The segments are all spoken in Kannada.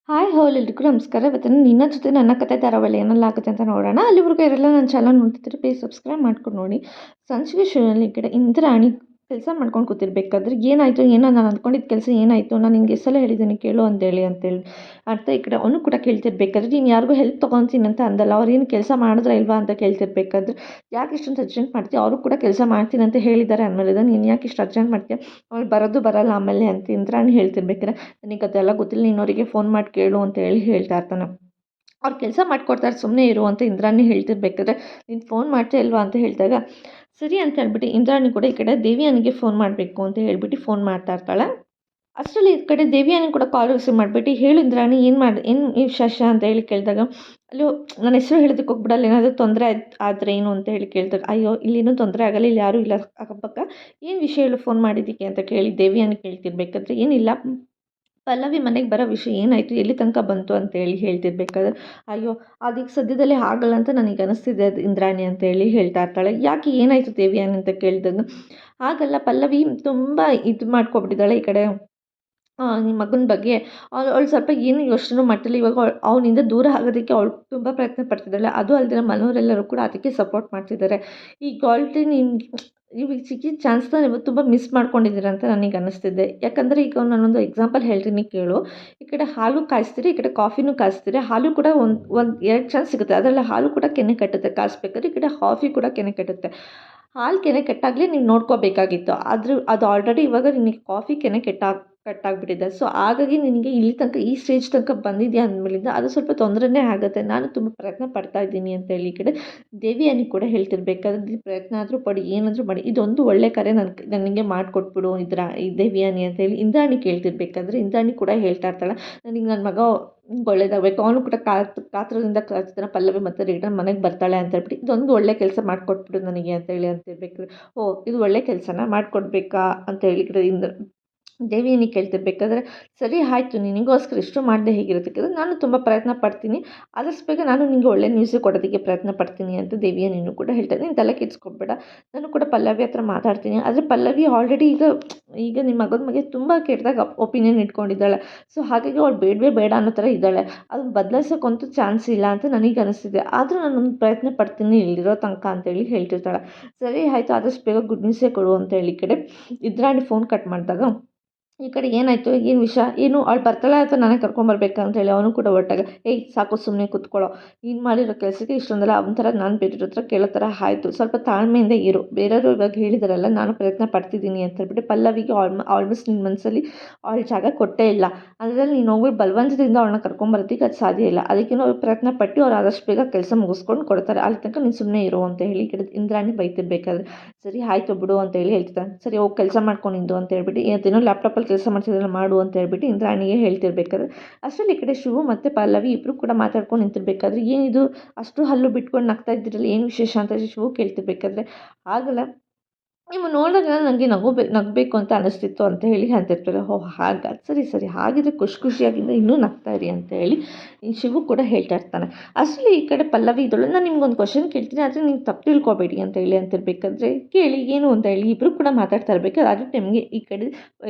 ಹಾಯ್ ಹೌಲ್ ಎಲ್ರಿಗೂ ನಮಸ್ಕಾರ. ಇವತ್ತು ನಿನ್ನ ಜೊತೆ ನನ್ನ ಕತೆ ಧಾರಾವಾಹಿ ಏನೆಲ್ಲ ಆಗುತ್ತೆ ಅಂತ ನೋಡೋಣ. ಅಲ್ಲಿವರೆಗೂ ಯಾರೆಲ್ಲ ನನ್ನ ಚಾನಲ್ ನೋಡ್ತಿದ್ರೆ ಪ್ಲೀಸ್ ಸಬ್ಸ್ಕ್ರೈಬ್ ಮಾಡ್ಕೊಂಡು ನೋಡಿ. ಸಂಚಿಕೆ ಶೋನಲ್ಲಿ ಈ ಕಡೆ ಇಂದ್ರಾಣಿ ಕೆಲಸ ಮಾಡ್ಕೊಂಡು ಕೂತಿರ್ಬೇಕಾದ್ರೆ ಏನಾಯಿತು ನಾನು ಅಂದ್ಕೊಂಡಿದ್ದ ಕೆಲಸ ಏನಾಯಿತು, ನಾನು ನಿಂಗೆ ಎಷ್ಟೆಲ್ಲ ಹೇಳಿದ್ದೀನಿ ಕೇಳು ಅಂತೇಳಿ ಅರ್ಥ ಈ ಕಡೆ ಅವನು ಕೂಡ ಕೇಳ್ತಿರ್ಬೇಕಾದ್ರೆ ನೀನು ಯಾರಿಗೂ ಹೆಲ್ಪ್ ತೊಗೊತೀನಿ ಅಂತ ಅಂದಲ್ಲ, ಅವ್ರು ಏನು ಕೆಲಸ ಮಾಡಿದ್ರಾ ಇಲ್ವಾ ಅಂತ ಕೇಳ್ತಿರ್ಬೇಕಾದ್ರೆ ಯಾಕೆ ಇಷ್ಟೊಂದು ಅರ್ಜೆಂಟ್ ಮಾಡ್ತೀಯ, ಅವರು ಕೂಡ ಕೆಲಸ ಮಾಡ್ತೀನಿ ಅಂತ ಹೇಳಿದ್ದಾರೆ ಅಂದಮೇಲೆ ನೀನು ಯಾಕೆ ಇಷ್ಟು ಅರ್ಜೆಂಟ್ ಮಾಡ್ತೀಯ, ಅವ್ರು ಬರೋದು ಬರಲ್ಲ ಆಮೇಲೆ ಅಂತ ಇಂದ್ರಾಣಿ ಹೇಳ್ತಿರ್ಬೇಕಾದ್ರೆ ನನಗೆ ಅದೆಲ್ಲ ಗೊತ್ತಿಲ್ಲ, ನೀನು ಅವರಿಗೆ ಫೋನ್ ಮಾಡಿ ಕೇಳು ಅಂತ ಹೇಳಿ ಹೇಳ್ತಾ ಇರ್ತಾನೆ. ಅವ್ರು ಕೆಲಸ ಮಾಡಿಕೊಡ್ತಾರೆ ಸುಮ್ಮನೆ ಇರು ಅಂತ ಇಂದ್ರಾಣಿ ಹೇಳ್ತಿರ್ಬೇಕಾದ್ರೆ ನೀನು ಫೋನ್ ಮಾಡ್ತಾ ಇಲ್ವಾ ಅಂತ ಹೇಳಿದಾಗ ಸರಿ ಅಂತ ಹೇಳ್ಬಿಟ್ಟು ಇಂದ್ರಾಣಿ ಕೂಡ ಈ ಕಡೆ ದೇವಿಯನಿಗೆ ಫೋನ್ ಮಾಡಬೇಕು ಅಂತ ಹೇಳ್ಬಿಟ್ಟು ಫೋನ್ ಮಾಡ್ತಾ ಇರ್ತಾಳೆ. ಅಷ್ಟರಲ್ಲಿ ಈ ಕಡೆ ದೇವಿಯನಿ ಕೂಡ ಕಾಲ್ ರಿಸೀವ್ ಮಾಡಿಬಿಟ್ಟು ಹೇಳು ಇಂದ್ರಾಣಿ ಏನು ಈ ಶಶ ಅಂತ ಹೇಳಿ ಕೇಳಿದಾಗ ಅಲ್ಲೋ ನನ್ನ ಹೆಸರು ಹೇಳೋದಕ್ಕೆ ಹೋಗ್ಬಿಡಲ್ಲ, ಏನಾದರೂ ತೊಂದರೆ ಆದರೆ ಏನು ಅಂತ ಹೇಳಿ ಕೇಳಿದಾಗ ಅಯ್ಯೋ ಇಲ್ಲೇನೂ ತೊಂದರೆ ಆಗಲ್ಲ, ಇಲ್ಲಿ ಯಾರೂ ಇಲ್ಲ ಅಕ್ಕಪಕ್ಕ, ಏನು ವಿಷಯ ಹೇಳು ಫೋನ್ ಮಾಡಿದ್ದಕ್ಕೆ ಅಂತ ಕೇಳಿ ದೇವಿಯನಿ ಕೇಳ್ತಿರ್ಬೇಕಾದ್ರೆ ಏನಿಲ್ಲ ಪಲ್ಲವಿ ಮನೆಗೆ ಬರೋ ವಿಷಯ ಏನಾಯಿತು, ಎಲ್ಲಿ ತನಕ ಬಂತು ಅಂತೇಳಿ ಹೇಳ್ತಿರ್ಬೇಕಾದ್ರೆ ಅಯ್ಯೋ ಅದೀಗ ಸದ್ಯದಲ್ಲೇ ಆಗಲ್ಲ ಅಂತ ನನಗೆ ಅನಿಸ್ತಿದೆ ಅದು ಇಂದ್ರಾಣಿ ಅಂತೇಳಿ ಹೇಳ್ತಾ ಇರ್ತಾಳೆ. ಯಾಕೆ ಏನಾಯಿತು ದೇವಿಯಾನಿ ಅಂತ ಕೇಳಿದಾಗ ಆಗಲ್ಲ ಪಲ್ಲವಿ ತುಂಬ ಇದು ಮಾಡ್ಕೊಬಿಟ್ಟಿದ್ದಾಳೆ ಈ ಕಡೆ ನಿಮ್ಮ ಮಗನ ಬಗ್ಗೆ ಅವಳು ಸ್ವಲ್ಪ ಏನು ಯೋಚನೆ ಮಾಡ್ತಿಲ್ಲ. ಇವಾಗ ಅವನಿಂದ ದೂರ ಆಗೋದಕ್ಕೆ ಅವಳು ತುಂಬ ಪ್ರಯತ್ನ ಪಡ್ತಿದ್ದಾಳೆ. ಅದು ಅಲ್ಲದೆ ಮನೆಯವರೆಲ್ಲರೂ ಕೂಡ ಅದಕ್ಕೆ ಸಪೋರ್ಟ್ ಮಾಡ್ತಿದ್ದಾರೆ. ಈ ಗಾಲ್ಟಿ ನಿಮ್ಗೆ ನೀವು ಸಿಕ್ಕಿದ ಚಾನ್ಸ್ನ ನೀವು ತುಂಬ ಮಿಸ್ ಮಾಡ್ಕೊಂಡಿದ್ದೀರ ಅಂತ ನನಗೆ ಅನ್ನಿಸ್ತಿದೆ. ಯಾಕಂದರೆ ಈಗ ನಾನೊಂದು ಎಕ್ಸಾಂಪಲ್ ಹೇಳ್ತೀನಿ ಕೇಳು. ಈ ಕಡೆ ಹಾಲು ಕಾಯಿಸ್ತೀರಿ, ಈ ಕಡೆ ಕಾಫಿನೂ ಕಾಯಿಸ್ತೀರಿ. ಹಾಲು ಕೂಡ ಒಂದು 2 ಚಾನ್ಸ್ ಸಿಗುತ್ತೆ. ಅದರಲ್ಲಿ ಹಾಲು ಕೂಡ ಕೆನೆ ಕಟ್ಟುತ್ತೆ ಕಾಯಿಸ್ಬೇಕಾದ್ರೆ, ಈ ಕಡೆ ಕಾಫಿ ಕೂಡ ಕೆನೆ ಕಟ್ಟುತ್ತೆ. ಹಾಲು ಕೆನೆ ಕೆಟ್ಟಾಗಲೇ ನೀವು ನೋಡ್ಕೋಬೇಕಾಗಿತ್ತು. ಆದರೂ ಅದು ಆಲ್ರೆಡಿ ಇವಾಗ ನಿನಗೆ ಕಾಫಿ ಕೆನೆ ಕಟ್ಟಾಗ್ಬಿಟ್ಟಿದೆ. ಸೊ ಹಾಗಾಗಿ ನಿನಗೆ ಇಲ್ಲಿ ತನಕ ಈ ಸ್ಟೇಜ್ ತನಕ ಬಂದಿದೆಯಾ ಅಂದಮೇಲಿಂದ ಅದು ಸ್ವಲ್ಪ ತೊಂದರೆನೇ ಆಗುತ್ತೆ. ನಾನು ತುಂಬ ಪ್ರಯತ್ನ ಪಡ್ತಾ ಇದ್ದೀನಿ ಅಂತೇಳಿ ಈ ಕಡೆ ದೇವಿಯನಿಗೆ ಕೂಡ ಹೇಳ್ತಿರ್ಬೇಕಾದ್ರೆ ನೀನು ಪ್ರಯತ್ನ ಆದರೂ ಪಡಿ, ಏನಾದರೂ ಮಾಡಿ, ಇದೊಂದು ಒಳ್ಳೆ ಕರೆ ನನಗೆ ಮಾಡಿಕೊಟ್ಬಿಡು ಈ ದೇವಿಯಾನಿ ಅಂತೇಳಿ ಇಂದ್ರಾಣಿ ಕೇಳ್ತಿರ್ಬೇಕಾದ್ರೆ ಇಂದ್ರಾಣಿ ಕೂಡ ಹೇಳ್ತಾ ಇರ್ತಾಳೆ ನನಗೆ ನನ್ನ ಮಗ ಒಳ್ಳೇದಾಗಬೇಕು, ಅವನು ಕೂಡ ಕಾತರದಿಂದ ಕಾಯ್ತಿದ್ದಾನೆ ಪಲ್ಲವಿ ಮತ್ತು ರಿಟರ್ನ್ ಮನೆಗೆ ಬರ್ತಾಳೆ ಅಂತ ಹೇಳ್ಬಿಟ್ಟು ಇದೊಂದು ಒಳ್ಳೆ ಕೆಲಸ ಮಾಡಿಕೊಟ್ಬಿಡು ನನಗೆ ಅಂತೇಳಿ ಅಂತಿರ್ಬೇಕು. ಓ ಇದು ಒಳ್ಳೆ ಕೆಲಸನ ಮಾಡಿಕೊಡ್ಬೇಕಾ ಅಂತೇಳಿ ಕಡೆ ದೇವಿಯನಿಗೆ ಕೇಳ್ತಿರ್ಬೇಕಾದ್ರೆ ಸರಿ ಆಯಿತು, ನಿನಗೋಸ್ಕರ ಇಷ್ಟು ಮಾಡದೆ ಹೇಗಿರುತ್ತೆ, ನಾನು ತುಂಬ ಪ್ರಯತ್ನ ಪಡ್ತೀನಿ, ಆದಷ್ಟು ಬೇಗ ನಾನು ನಿನಗೆ ಒಳ್ಳೆ ನ್ಯೂಸೇ ಕೊಡೋದಕ್ಕೆ ಪ್ರಯತ್ನ ಪಡ್ತೀನಿ ಅಂತ ದೇವಿಯನಿನೂ ಕೂಡ ಹೇಳ್ತಾರೆ. ನೀನು ತಲೆ ಕೆಡಿಸ್ಕೊಬೇಡ, ನಾನು ಕೂಡ ಪಲ್ಲವಿ ಹತ್ರ ಮಾತಾಡ್ತೀನಿ. ಆದರೆ ಪಲ್ಲವಿ ಆಲ್ರೆಡಿ ಈಗ ನಿಮ್ಮ ಮಗನ ಬಗ್ಗೆ ತುಂಬ ಕೆಟ್ಟದಾಗ ಒಪಿನಿಯನ್ ಇಟ್ಕೊಂಡಿದ್ದಾಳೆ. ಸೊ ಹಾಗಾಗಿ ಅವಳು ಬೇಡವೇ ಬೇಡ ಅನ್ನೋ ಥರ ಇದ್ದಾಳೆ. ಅದು ಬದಲಾಯಿಸೋಕ್ಕಂತೂ ಚಾನ್ಸ್ ಇಲ್ಲ ಅಂತ ನನಗೆ ಅನಿಸ್ತಿದೆ. ಆದರೂ ನಾನೊಂದು ಪ್ರಯತ್ನ ಪಡ್ತೀನಿ ಇಲ್ಲಿರೋ ತನಕ ಅಂತೇಳಿ ಹೇಳ್ತಿರ್ತಾಳೆ. ಸರಿ ಆಯಿತು, ಆದಷ್ಟು ಬೇಗ ಗುಡ್ ನ್ಯೂಸೇ ಕೊಡು ಅಂತೇಳಿ ಕಡೆ ಇಂದ್ರಾಣಿ ಫೋನ್ ಕಟ್ ಮಾಡಿದಾಗ ಈ ಕಡೆ ಏನಾಯಿತು, ಏನು ವಿಷಯ, ಏನು ಅವಳು ಬರ್ತಾಳೆ ಅಥವಾ ನಾನೇ ಕರ್ಕೊಂಬರ್ಬೇಕಾ ಅಂತೇಳಿ ಅವನು ಕೂಡ ಹೊರಟಾಗ ಏಯ್ ಸಾಕು ಸುಮ್ಮನೆ ಕೂತ್ಕೊಳ್ಳೋ, ನೀನು ಮಾಡಿರೋ ಕೆಲಸಕ್ಕೆ ಇಷ್ಟೊಂದಲ್ಲ ಒಂಥರ ನಾನು ಬೇರೆಯವ್ರ ಹತ್ರ ಕೇಳೋ ಥರ ಆಯಿತು, ಸ್ವಲ್ಪ ತಾಳ್ಮೆಯಿಂದ ಇರು, ಬೇರೆಯವರು ಇವಾಗ ಹೇಳಿದಾರಲ್ಲ ನಾನು ಪ್ರಯತ್ನ ಪಡ್ತಿದ್ದೀನಿ ಅಂತ ಹೇಳ್ಬಿಟ್ಟು ಪಲ್ಲವಿಗೆ ಆಲ್ಮೋಸ್ಟ್ ನಿನ್ನ ಮನಸ್ಸಲ್ಲಿ ಅವಳ ಜಾಗ ಕೊಟ್ಟೇ ಇಲ್ಲ. ಅದರಲ್ಲಿ ನೀನು ಹೋಗ್ಬಿಟ್ಟು ಬಲವಂತದಿಂದ ಅವಳನ್ನ ಕರ್ಕೊಂಬರೋದಕ್ಕೆ ಅದು ಸಾಧ್ಯ ಇಲ್ಲ. ಅದಕ್ಕೇನೋ ಅವ್ರು ಪ್ರಯತ್ನ ಪಟ್ಟು ಅವ್ರು ಆದಷ್ಟು ಬೇಗ ಕೆಲಸ ಮುಗಿಸ್ಕೊಂಡು ಕೊಡ್ತಾರೆ, ಅಲ್ಲಿ ತನಕ ನೀನು ಸುಮ್ಮನೆ ಇರು ಅಂತ ಹೇಳಿ ಕಡೆ ಇಂದ್ರಾಣಿ ಬೈತಿರ್ಬೇಕಾದ್ರೆ ಸರಿ ಆಯಿತು ಬಿಡು ಅಂತ ಹೇಳಿ ಹೇಳ್ತಿದ್ದಾನೆ. ಸರಿ ಹೋಗಿ ಕೆಲಸ ಮಾಡ್ಕೊಂಡಿದ್ದು ಅಂತ ಹೇಳ್ಬಿಟ್ಟು ಏನೋ ಲ್ಯಾಪ್ಟಾಪಲ್ಲಿ ಕೆಲಸ ಮಾಡ್ತಿದ್ದಲ್ಲ ಮಾಡು ಅಂತ ಹೇಳ್ಬಿಟ್ಟು ಇಂದ್ರಾಣಿಗೆ ಹೇಳ್ತಿರ್ಬೇಕಾದ್ರೆ ಅಷ್ಟರಲ್ಲಿ ಈ ಕಡೆ ಶಿವು ಮತ್ತು ಪಲ್ಲವಿ ಇಬ್ಬರು ಕೂಡ ಮಾತಾಡ್ಕೊಂಡು ನಿಂತಿರ್ಬೇಕಾದ್ರೆ ಏನಿದು ಅಷ್ಟು ಹಲ್ಲು ಬಿಟ್ಕೊಂಡು ನಗ್ತಾ ಇದ್ದಿರಲ್ಲ, ಏನು ವಿಶೇಷ ಅಂತ ಶಿವು ಕೇಳ್ತಿರ್ಬೇಕಾದ್ರೆ ಆಗಲ್ಲ ನೀವು ನೋಡಿದಾಗ ನನಗೆ ನಗಬೇಕು ಅಂತ ಅನಿಸ್ತಿತ್ತು ಅಂತ ಹೇಳಿ ಅಂತಿರ್ತಾರೆ. ಓಹ್ ಹಾಗೆ, ಸರಿ ಹಾಗಿದ್ರೆ ಖುಷಿಯಾಗಿಂದ ಇನ್ನೂ ನಗ್ತಾ ಇರಿ ಅಂತ ಹೇಳಿ ಈ ಶಿವು ಕೂಡ ಹೇಳ್ತಾ ಇರ್ತಾನೆ. ಅಷ್ಟರಲ್ಲಿ ಈ ಕಡೆ ಪಲ್ಲವಿ ಇದ್ದಳು, ನಾನು ನಿಮ್ಗೊಂದು ಕ್ವಶನ್ ಕೇಳ್ತೀನಿ ಆದರೆ ನೀವು ತಪ್ಪು ತಿಳ್ಕೊಬೇಡಿ ಅಂತ ಹೇಳಿ ಅಂತಿರ್ಬೇಕಾದ್ರೆ ಕೇಳಿ ಏನು ಅಂತ ಹೇಳಿ ಇಬ್ಬರು ಕೂಡ ಮಾತಾಡ್ತಾ ಇರಬೇಕಾದ್ರೆ ಅದೇ ಟೈಮ್ಗೆ ಈ ಕಡೆ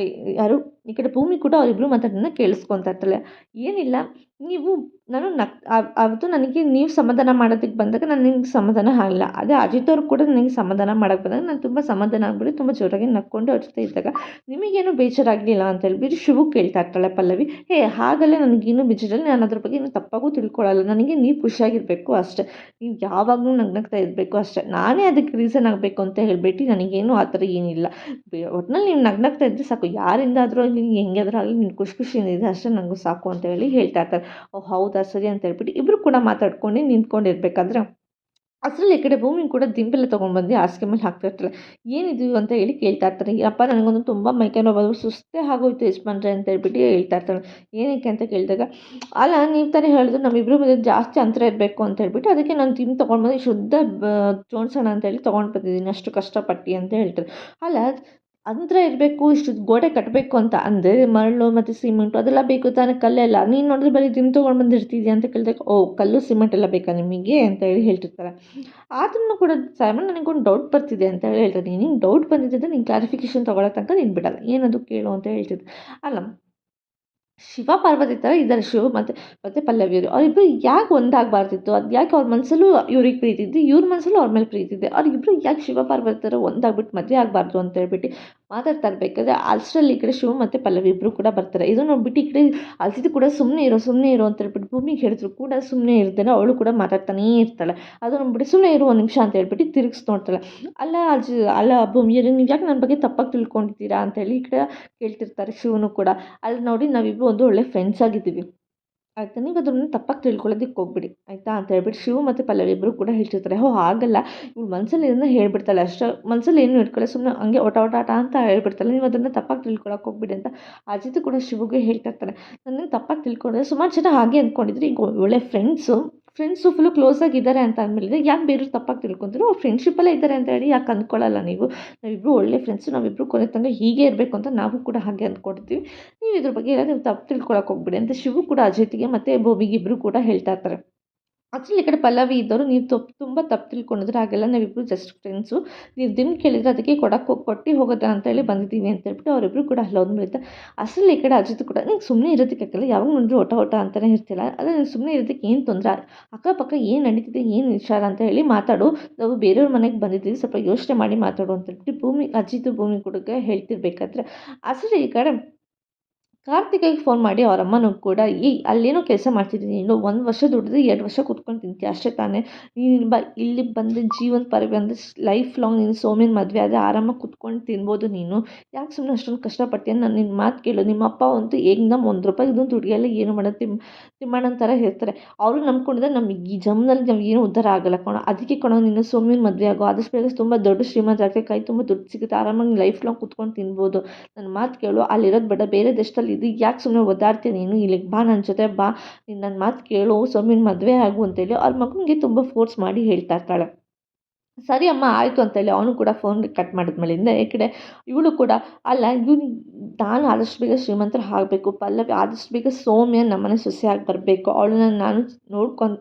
ಯಾರು ಈ ಕಡೆ ಭೂಮಿ ಕೂಡ ಅವರಿಬ್ಬರು ಮಾತಾಡೋದನ್ನ ಕೇಳಿಸ್ಕೊತಾ ಇರ್ತಾಳೆ. ಏನಿಲ್ಲ ನೀವು ನಾನು ಅವತ್ತು ನನಗೆ ನೀವು ಸಮಾಧಾನ ಮಾಡೋದಕ್ಕೆ ಬಂದಾಗ ನಾನು ನಿಮ್ಗೆ ಸಮಾಧಾನ ಆಗಲ್ಲ, ಅದೇ ಅಜಿತ್ ಅವರು ಕೂಡ ನನಗೆ ಸಮಾಧಾನ ಮಾಡೋಕ್ಕೆ ಬಂದಾಗ ನಾನು ತುಂಬ ಸಮಾಧಾನ ಆಗಿಬಿಟ್ಟು ತುಂಬ ಜೋರಾಗಿ ನಕ್ಕೊಂಡು ಅವ್ರ ಜೊತೆ ಇದ್ದಾಗ ನಿಮಗೇನು ಬೇಜಾರಾಗಲಿಲ್ಲ ಅಂತ ಹೇಳ್ಬಿಟ್ಟು ಶಿವು ಕೇಳ್ತಾ ಇರ್ತಾಳೆ ಪಲ್ಲವಿ. ಹಾಗಲ್ಲೇ ನನಗೇನು ಬೇಜಾರಿಲ್ಲ, ನಾನು ಅದ್ರ ಬಗ್ಗೆ ಏನು ತಪ್ಪಾಗೂ ತಿಳ್ಕೊಳ್ಳಲ್ಲ, ನನಗೆ ನೀವು ಖುಷಿಯಾಗಿರಬೇಕು ಅಷ್ಟೇ, ನೀವು ಯಾವಾಗಲೂ ನಗ್ನಗ್ತಾ ಇರಬೇಕು ಅಷ್ಟೇ, ನಾನೇ ಅದಕ್ಕೆ ರೀಸನ್ ಆಗಬೇಕು ಅಂತ ಹೇಳ್ಬಿಟ್ಟು ನನಗೇನು ಆ ಥರ ಏನಿಲ್ಲ, ಒಟ್ಟಿನಲ್ಲಿ ನೀವು ನಗ್ನಗ್ತಾ ಇದ್ದರೆ ಸಾಕು, ಯಾರಿಂದಾದರೂ ನಿಮ್ಗೆ ಹೆಂಗಾದ್ರೂ ಆಗಲಿ ನೀನು ಖುಷಿಯಿಂದ ಇದೆ ಅಷ್ಟೇ ನನಗೂ ಸಾಕು ಅಂತ ಹೇಳಿ ಹೇಳ್ತಾ ಇರ್ತಾರೆ. ಓಹ್ ಹೌದಾ ಸರಿ ಅಂತ ಹೇಳ್ಬಿಟ್ಟು ಇಬ್ಬರು ಕೂಡ ಮಾತಾಡ್ಕೊಂಡು ನಿಂತ್ಕೊಂಡಿರ್ಬೇಕಾದ್ರೆ ಅಷ್ಟರಲ್ಲಿ ಈ ಕಡೆ ಭೂಮಿ ಕೂಡ ದಿಂಬೆಲ್ಲ ತೊಗೊಂಡ್ಬಂದು ಹಾಸಿಗೆ ಮೇಲೆ ಹಾಕ್ತಾ ಇರ್ತಾಳೆ. ಏನಿದು ಅಂತ ಹೇಳಿ ಕೇಳ್ತಾ ಇರ್ತಾರೆ. ಅಪ್ಪ ನನಗೊಂದು ತುಂಬ ಮೈಕೈ ನೋವು ಬಂದು ಸುಸ್ತೇ ಆಗೋಯ್ತು ಯಜಮಾನ್ರೆ ಅಂತ ಹೇಳ್ಬಿಟ್ಟು ಹೇಳ್ತಾ ಇರ್ತಾಳೆ. ಏನಕ್ಕೆ ಅಂತ ಕೇಳಿದಾಗ ಅಲ್ಲ ನೀವು ತಾನೇ ಹೇಳಿದ್ರು ನಮ್ಮಿಬ್ಬರ ಮಧ್ಯೆ ಜಾಸ್ತಿ ಅಂತರ ಇರಬೇಕು ಅಂತ ಹೇಳ್ಬಿಟ್ಟು ಅದಕ್ಕೆ ನಾನು ದಿಂಬು ತೊಗೊಂಡ್ಬಂದು ಶುದ್ಧ ಜೋಡಿಸೋಣ ಅಂತೇಳಿ ತೊಗೊಂಡು ಬಂದಿದ್ದೀನಿ ಅಷ್ಟು ಕಷ್ಟಪಟ್ಟು ಅಂತ ಹೇಳ್ತಾರೆ. ಅಲ್ಲ ಅಂತರ ಇರಬೇಕು, ಇಷ್ಟು ಗೋಡೆ ಕಟ್ಟಬೇಕು ಅಂತ ಅಂದರೆ ಮರಳು ಮತ್ತು ಸಿಮೆಂಟು ಅದೆಲ್ಲ ಬೇಕು ತಾನೇ, ಕಲ್ಲೆಲ್ಲ ನೀನು ನೋಡಿದ್ರೆ ಬರೀ ದಿಂಬು ತೊಗೊಂಡು ಬಂದಿರ್ತಿದ್ಯಾ ಅಂತ ಕೇಳಿದಾಗ ಓಹ್ ಕಲ್ಲು ಸಿಮೆಂಟ್ ಎಲ್ಲ ಬೇಕಾ ನಿಮಗೆ ಅಂತ ಹೇಳಿ ಹೇಳ್ತಿರ್ತಾರೆ. ಆದ್ರೂ ಕೂಡ ಸೈಮನ್ ನನಗೊಂದು ಡೌಟ್ ಬರ್ತಿದೆ ಅಂತ ಹೇಳಿ ಹೇಳ್ತಾರೆ. ನಿನಗೆ ಡೌಟ್ ಬಂದಿದ್ದರೆ ನೀನು ಕ್ಲಾರಿಫಿಕೇಷನ್ ತೊಗೊಳ್ಳೋ ತನಕ ನೀನು ಬಿಡಲ್ಲ, ಏನದು ಕೇಳು ಅಂತ ಹೇಳ್ತಿದ್ದೆ. ಅಲ್ಲ ಶಿವ ಪಾರ್ವತಿ ಥರ ಇದ್ದಾರೆ ಶಿವ ಮತ್ತು ಪಲ್ಲವಿಯವರು. ಅವರಿಬ್ಬರು ಯಾಕೆ ಒಂದಾಗಬಾರ್ದಿತ್ತು? ಅದು ಯಾಕೆ ಅವ್ರ ಮನಸ್ಸಲ್ಲೂ ಇವ್ರಿಗೆ ಪ್ರೀತಿ ಇದ್ದು, ಇವ್ರ ಮನಸ್ಸಲ್ಲೂ ಅವ್ರ ಮೇಲೆ ಪ್ರೀತಿ ಇದೆ. ಅವ್ರಿಬ್ಬರು ಯಾಕೆ ಶಿವ ಪಾರ್ವತಿ ಥರ ಒಂದಾಗ್ಬಿಟ್ಟು ಮದುವೆ ಆಗಬಾರ್ದು ಅಂತ ಹೇಳ್ಬಿಟ್ಟು ಮಾತಾಡ್ತಾ ಇರಬೇಕಾದ್ರೆ ಅಷ್ಟರಲ್ಲಿ ಈ ಕಡೆ ಶಿವ ಮತ್ತು ಪಲ್ಲವಿ ಇಬ್ಬರು ಕೂಡ ಬರ್ತಾರೆ. ಇದು ನೋಡ್ಬಿಟ್ಟು ಈ ಕಡೆ ಅಜಿತ್ ಕೂಡ ಸುಮ್ಮನೆ ಇರು ಅಂತ ಹೇಳ್ಬಿಟ್ಟು ಭೂಮಿಗೆ ಹೇಳಿದ್ರು ಕೂಡ ಸುಮ್ಮನೆ ಇರ್ದೇನೆ ಅವಳು ಕೂಡ ಮಾತಾಡ್ತಾನೇ ಇರ್ತಾಳೆ. ಅದು ನೋಡ್ಬಿಟ್ಟು ಸುಮ್ಮನೆ ಇರು ಒಂದು ನಿಮಿಷ ಅಂತ ಹೇಳ್ಬಿಟ್ಟು ತಿರುಗಿಸಿ ನೋಡ್ತಾಳೆ. ಅಲ್ಲ ಭೂಮಿಯರು, ನೀವು ಯಾಕೆ ನನ್ನ ಬಗ್ಗೆ ತಪ್ಪಾಗಿ ತಿಳ್ಕೊಂಡಿದ್ದೀರಾ ಅಂತೇಳಿ ಈ ಕಡೆ ಕೇಳ್ತಿರ್ತಾರೆ ಶಿವನು ಕೂಡ. ಅಲ್ಲಿ ನೋಡಿ ನಾವಿಬ್ಬರು ಒಂದು ಒಳ್ಳೆ ಫ್ರೆಂಡ್ಸ್ ಆಗಿದ್ದೀವಿ ಆಯಿತಾ, ನೀವು ಅದನ್ನು ತಪ್ಪಾಗಿ ತಿಳ್ಕೊಳ್ಳೋದಕ್ಕೆ ಹೋಗ್ಬಿಡಿ ಆಯಿತಾ ಅಂತ ಹೇಳ್ಬಿಟ್ಟು ಶಿವ ಮತ್ತು ಪಲ್ಲವಿ ಇಬ್ಬರು ಕೂಡ ಹೇಳ್ತಿರ್ತಾರೆ. ಆಗಲ್ಲ, ಇವ್ಳು ಮನಸ್ಸಲ್ಲಿ ಏನೋ ಹೇಳ್ಬಿಡ್ತಾಳೆ ಅಷ್ಟೇ, ಮನಸ್ಸಲ್ಲಿ ಏನು ಇಟ್ಕೊಳ್ಳಿ, ಸುಮ್ಮನೆ ಹಂಗೆ ಓಟ ಅಂತ ಹೇಳ್ಬಿಡ್ತಾಳೆ, ನೀವು ಅದನ್ನು ತಪ್ಪಾಗಿ ತಿಳ್ಕೊಳಕ್ಕೆ ಹೋಗ್ಬಿಡಿ ಅಂತ ಅಜಿತ್ ಕೂಡ ಶಿವಗೆ ಹೇಳ್ತಾ ಇರ್ತಾನೆ. ನನ್ನ ತಪ್ಪಾಗಿ ತಿಳ್ಕೊಂಡ್ರೆ ಸುಮಾರು ಜನ ಹಾಗೆ ಅಂದ್ಕೊಂಡಿದ್ರು, ಈಗ ಒಳ್ಳೆ ಫ್ರೆಂಡ್ಸು ಫುಲ್ಲು ಕ್ಲೋಸ್ ಆಗಿದ್ದಾರೆ ಅಂತ ಅಂದಮೇಲೆ ಯಾಕೆ ಬೇರೆಯವ್ರು ತಪ್ಪಾಗಿ ತಿಳ್ಕೊಂತೀರೋ, ಅವ್ರು ಫ್ರೆಂಡ್ಶಿಪ್ಪಲ್ಲೇ ಇದ್ದಾರೆ ಅಂತ ಹೇಳಿ ಯಾಕೆ ಅಂದ್ಕೊಳ್ಳಲ್ಲ ನೀವು? ನಾವಿಬ್ಬರು ಒಳ್ಳೆ ಫ್ರೆಂಡ್ಸು, ನಾವಿಬ್ಬರು ಕೊನೆ ತನಕ ಹೀಗೆ ಇರಬೇಕು ಅಂತ ನಾವು ಕೂಡ ಹಾಗೆ ಅಂದ್ಕೊಡ್ತೀವಿ. ನೀವು ಇದ್ರ ಬಗ್ಗೆ ಎಲ್ಲ ನೀವು ತಪ್ಪು ತಿಳ್ಕೊಳಕ್ಕೆ ಹೋಗ್ಬಿಡಿ ಅಂತ ಶಿವು ಕೂಡ ಅಜಿತ್ಗೆ ಮತ್ತು ಭೂಮಿಗೆ ಇಬ್ಬರು ಕೂಡ ಹೇಳ್ತಾ ಇರ್ತಾರೆ. ಆ್ಯಕ್ಚುಲಿ ಈ ಕಡೆ ಪಲ್ಲವಿ ಇದ್ದವರು, ನೀವು ತುಂಬ ತಪ್ಪು ತಿಳ್ಕೊಂಡಿದ್ರೆ ಹಾಗೆಲ್ಲ ನಾವಿಬ್ಬರು ಜಸ್ಟ್ ಫ್ರೆಂಡ್ಸು, ನೀವು ದಿನ ಕೇಳಿದರೆ ಅದಕ್ಕೆ ಕೊಟ್ಟು ಹೋಗೋದಾ ಅಂತೇಳಿ ಬಂದಿದ್ದೀವಿ ಅಂತ ಹೇಳ್ಬಿಟ್ಟು ಅವರಿಬ್ಬರು ಕೂಡ ಅಲ್ಲೋದ್ಮೇಲೆ ಅಸಲು ಈ ಕಡೆ ಅಜಿತ್ ಕೂಡ ನಿಂಗೆ ಸುಮ್ಮನೆ ಇರೋದಕ್ಕಾಗಲ್ಲ, ಯಾವಾಗ ನೋಡಿದ್ರು ಓಟ ಅಂತಲೇ ಇರ್ತಿಲ್ಲ, ಅದೇ ನೀವು ಸುಮ್ಮನೆ ಇರೋದಕ್ಕೆ ಏನು ತೊಂದರೆ, ಅಕ್ಕಪಕ್ಕ ಏನು ನಡೀತಿದೆ ಏನು ವಿಚಾರ ಅಂತ ಹೇಳಿ ಮಾತಾಡು, ನಾವು ಬೇರೆಯವ್ರ ಮನೆಗೆ ಬಂದಿದ್ದೀವಿ, ಸ್ವಲ್ಪ ಯೋಚನೆ ಮಾಡಿ ಮಾತಾಡು ಅಂತ ಹೇಳ್ಬಿಟ್ಟು ಭೂಮಿ ಕೂಡ ಹೇಳ್ತಿರ್ಬೇಕಾದ್ರೆ ಅಸಲು ಈ ಕಡೆ ಕಾರ್ತಿಕ್‌ಗೆ ಫೋನ್ ಮಾಡಿ ಅವ್ರ ಅಮ್ಮನೂ ಕೂಡ ಅಲ್ಲೇನೋ ಕೆಲಸ ಮಾಡ್ತಿದ್ದೀನಿ ನೀನು, 1 ವರ್ಷ ದುಡಿದ್ರೆ 2 ವರ್ಷ ಕುತ್ಕೊಂಡು ತಿಂತೀಯ ಅಷ್ಟೇ ತಾನೇ, ನೀನು ಇಲ್ಲಿಗೆ ಬಂದು ಜೀವನ ಪರ್ಯಂತ ಲೈಫ್ ಲಾಂಗ್ ನೀನು ಸೌಮ್ಯನ ಮದುವೆ ಆದರೆ ಆರಾಮಾಗಿ ಕುತ್ಕೊಂಡು ತಿನ್ಬೋದು ನೀನು, ಯಾಕೆ ಸುಮ್ಮನೆ ಅಷ್ಟೊಂದು ಕಷ್ಟಪಡ್ತೀಯ? ನಾನು ನಿನ್ನ ಮಾತು ಕೇಳು. ನಿಮ್ಮ ಅಪ್ಪ ಅಂತೂ ಏಕ್ದಮ್ ₹1 ಇದನ್ನು ದುಡಿಯಲ್ಲ, ಏನು ಮಾಡೋದು, ತಿಮ್ಮಣ್ಣನ ಥರ ಇರ್ತಾರೆ. ಅವರು ನಂಬ್ಕೊಂಡಿದ್ರೆ ನಮಗೆ ಈ ಜನ್ಮದಲ್ಲಿ ನಾವು ಏನೂ ಉದ್ಧಾರ ಆಗಲ್ಲ ಕಣೋ, ಅದಕ್ಕೆ ಕಣೋ ನೀನು ಸೌಮ್ಯನ ಮದುವೆ ಆಗೋ, ಆದಷ್ಟು ಬೇಗ ತುಂಬ ದೊಡ್ಡ ಶ್ರೀಮಂತರಾಗ್ತೀಯ, ಕೈ ತುಂಬ ದುಡ್ಡು ಸಿಗುತ್ತೆ, ಆರಾಮಾಗಿ ಲೈಫ್ ಲಾಂಗ್ ಕುತ್ಕೊಂಡು ತಿನ್ಬೋದು. ನನ್ನ ಮಾತು ಕೇಳು, ಅಲ್ಲಿರೋದು ಬೇಡ, ಬೇರೆ ದೇಶದಲ್ಲಿ ಇದು ಯಾಕೆ ಸುಮ್ಮನೆ ಒದ್ದಾಡ್ತೀಯ ನೀನು, ಇಲ್ಲಿಗೆ ಬಾ, ನನ್ನ ಜೊತೆ ಬಾ, ನೀನು ನನ್ನ ಮಾತು ಕೇಳು, ಸೌಮ್ಯನ ಮದುವೆ ಆಗು ಅಂತೇಳಿ ಅವ್ರ ಮಗನಿಗೆ ತುಂಬ ಫೋರ್ಸ್ ಮಾಡಿ ಹೇಳ್ತಾ ಇರ್ತಾಳೆ. ಸರಿ ಅಮ್ಮ ಆಯಿತು ಅಂತೇಳಿ ಅವನು ಕೂಡ ಫೋನ್ ಕಟ್ ಮಾಡಿದ್ಮೇಲಿಂದ ಈ ಕಡೆ ಇವಳು ಕೂಡ ಅಲ್ಲ ನಾನು ಆದಷ್ಟು ಬೇಗ ಶ್ರೀಮಂತರು ಆಗಬೇಕು, ಪಲ್ಲವಿ ಆದಷ್ಟು ಬೇಗ ಸೌಮ್ಯ ನಮ್ಮನೆ ಸೊಸೆಯಾಗಿ ಬರಬೇಕು, ಅವಳನ್ನ ನಾನು